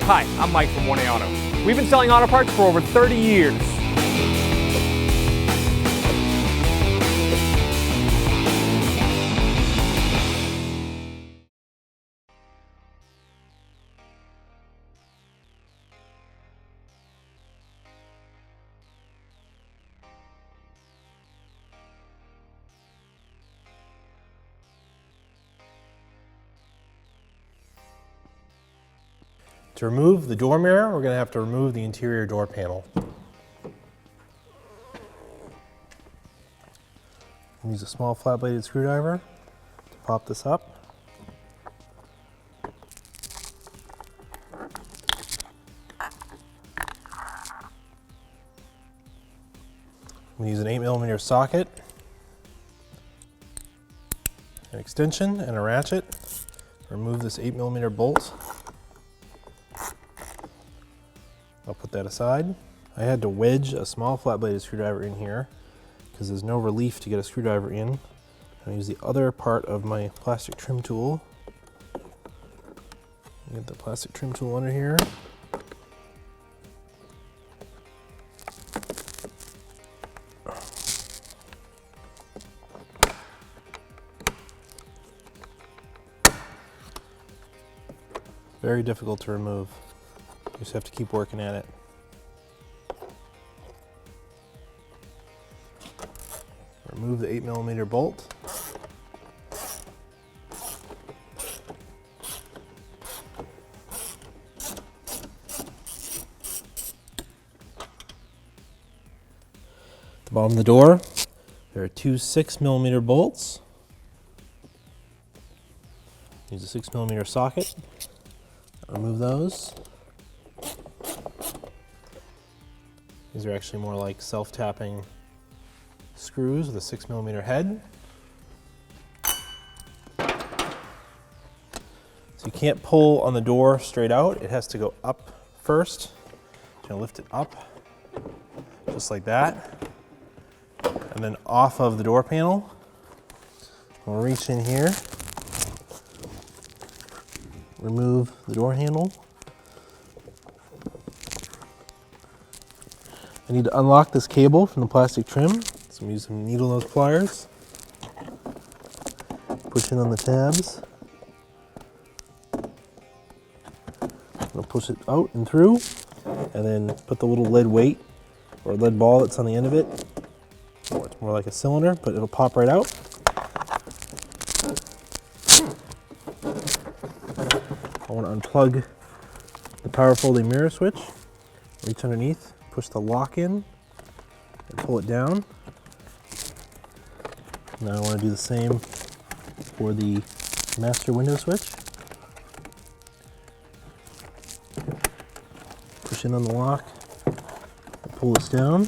Hi, I'm Mike from 1A Auto. We've been selling auto parts for over 30 years. To remove the door mirror, we're going to have to remove the interior door panel. Use a small flat-bladed screwdriver to pop this up. I'm going to use an 8mm socket, an extension, and a ratchet. Remove this 8mm bolt. I'll put that aside. I had to wedge a small flat-bladed screwdriver in here because there's no relief to get a screwdriver in. I'll use the other part of my plastic trim tool. Get the plastic trim tool under here. Very difficult to remove. You just have to keep working at it. Remove the 8mm bolt. At the bottom of the door, there are two 6mm bolts. Use a 6mm socket. Remove those. These are actually more like self-tapping screws with a 6mm head. So you can't pull on the door straight out. It has to go up first. You're gonna lift it up, just like that. And then off of the door panel. We'll reach in here, remove the door handle. I need to unlock this cable from the plastic trim, so I'm using some needle nose pliers. Push in on the tabs. I'll push it out and through, and then put the little lead weight or lead ball that's on the end of it. Oh, it's more like a cylinder, but it'll pop right out. I want to unplug the power folding mirror switch, reach underneath, push the lock in, and pull it down. Now I want to do the same for the master window switch. Push in on the lock, pull this down.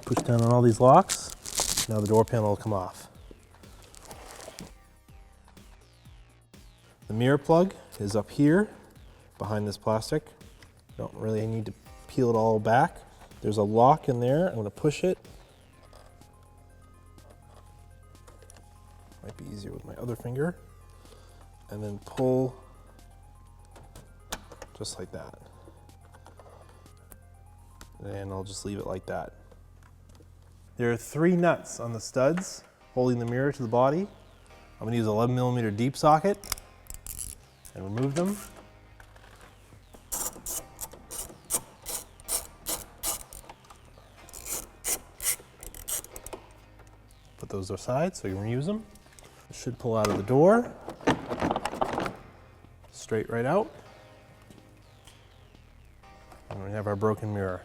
Push down on all these locks. Now the door panel will come off. The mirror plug is up here behind this plastic. Don't really need to peel it all back. There's a lock in there. I'm going to push it. Might be easier with my other finger. And then pull just like that. And I'll just leave it like that. There are 3 nuts on the studs holding the mirror to the body. I'm going to use an 11mm deep socket and remove them. Put those aside so you can reuse them. It should pull out of the door. Straight right out. And we have our broken mirror.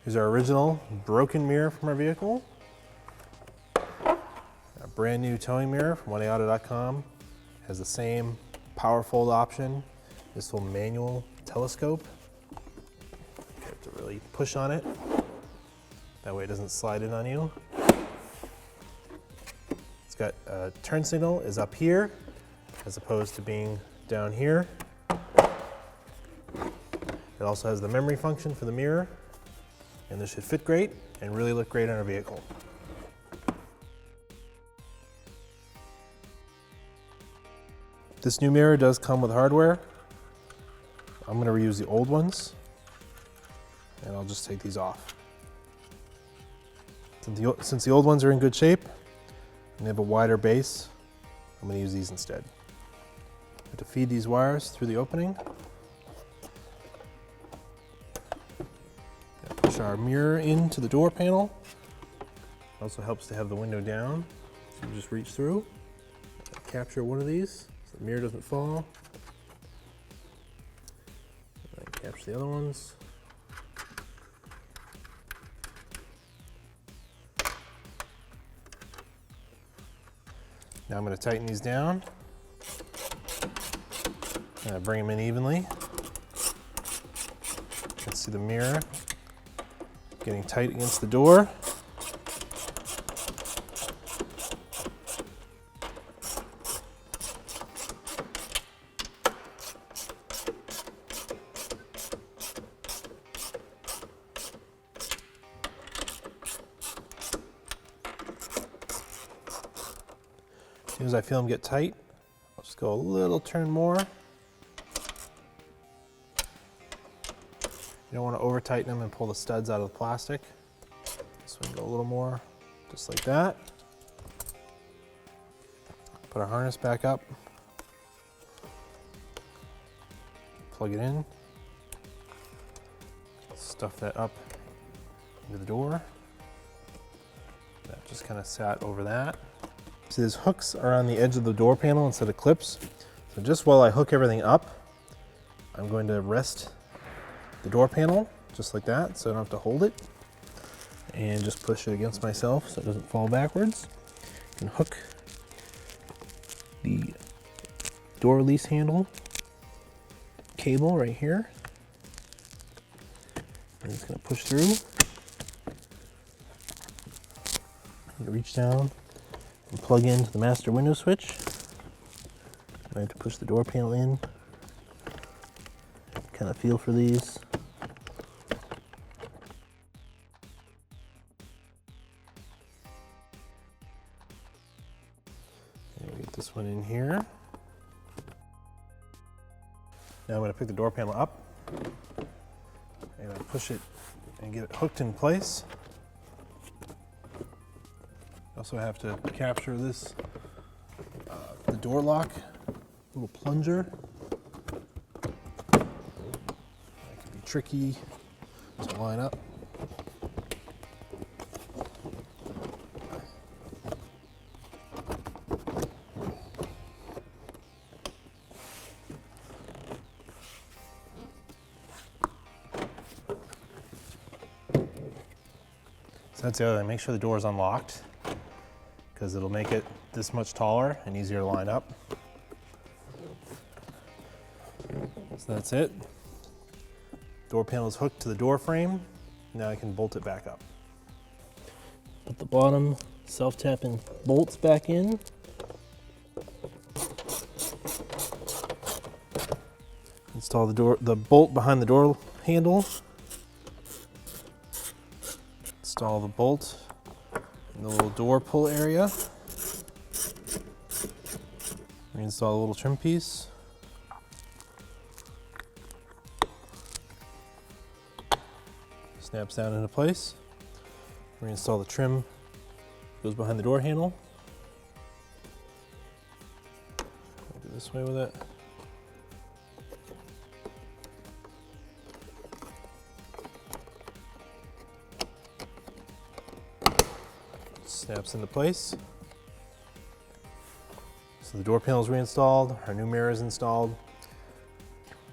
Here's our original broken mirror from our vehicle. A brand new towing mirror from 1aauto.com. Has the same power fold option. This little manual telescope. You have to really push on it. That way it doesn't slide in on you. It's got a turn signal is up here as opposed to being down here. It also has the memory function for the mirror And this should fit great and really look great on our vehicle. This new mirror does come with hardware. I'm going to reuse the old ones, and I'll just take these off. Since the old ones are in good shape and they have a wider base, I'm going to use these instead. I have to feed these wires through the opening. Push our mirror into the door panel. It also helps to have the window down, so you just reach through, capture one of these so the mirror doesn't fall. And capture the other ones. Now I'm going to tighten these down. And bring them in evenly. You can see the mirror getting tight against the door. As soon as I feel them get tight, I'll just go a little turn more. You don't want to over tighten them and pull the studs out of the plastic. So we can go a little more, just like that. Put our harness back up. Plug it in. Stuff that up into the door. That just kind of sat over that. See, these hooks are on the edge of the door panel instead of clips. So just while I hook everything up, I'm going to rest the door panel just like that, so I don't have to hold it, and just push it against myself so it doesn't fall backwards. And hook the door release handle cable right here. I'm just going to push through and reach down and plug into the master window switch. I have to push the door panel in, kind of feel for these. This one in here. Now I'm going to pick the door panel up and I push it and get it hooked in place. Also have to capture this, the door lock, little plunger. That can be tricky to line up. So that's the other thing, make sure the door is unlocked because it'll make it this much taller and easier to line up. So that's it. Door panel is hooked to the door frame. Now I can bolt it back up. Put the bottom self-tapping bolts back in. Install the bolt behind the door handle. Install the bolt in the little door pull area. Reinstall the little trim piece. Snaps down into place. Reinstall the trim, goes behind the door handle. Go this way with it. Snaps into place. So the door panel is reinstalled, our new mirror is installed.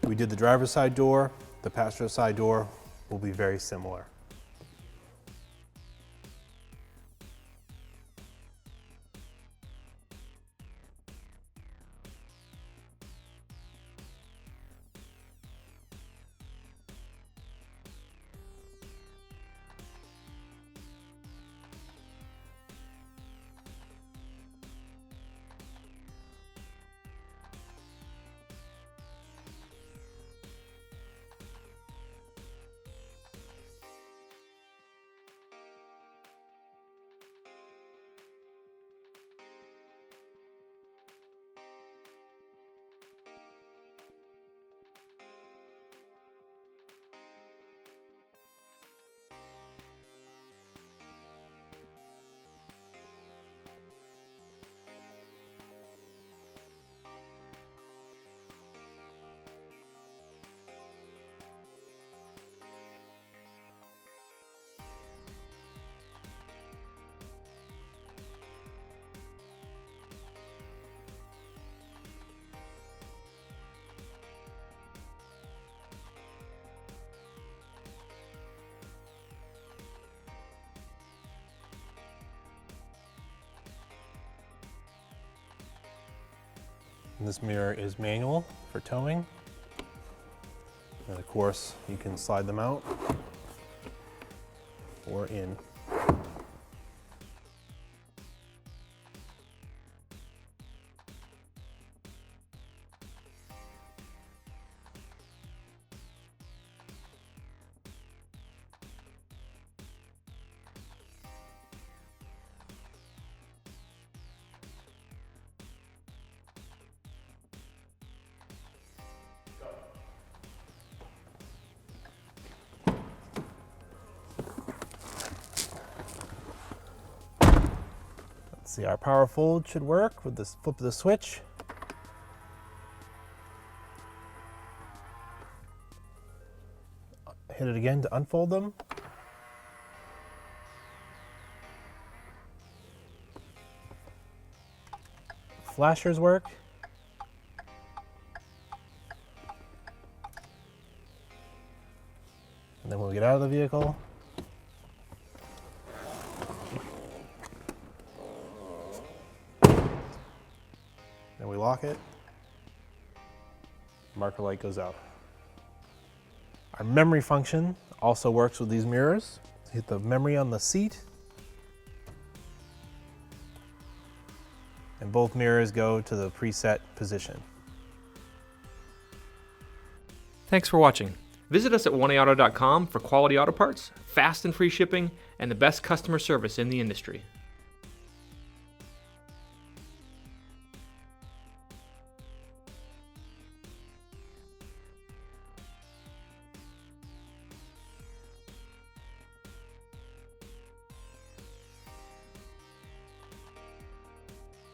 We did the driver's side door, the passenger side door will be very similar. And this mirror is manual for towing. And of course, you can slide them out or in. See, our power fold should work with this flip of the switch. Hit it again to unfold them. Flashers work. And then when we get out of the vehicle, then we lock it, marker light goes out. Our memory function also works with these mirrors. Hit the memory on the seat, and both mirrors go to the preset position. Thanks for watching. Visit us at 1aauto.com for quality auto parts, fast and free shipping, and the best customer service in the industry.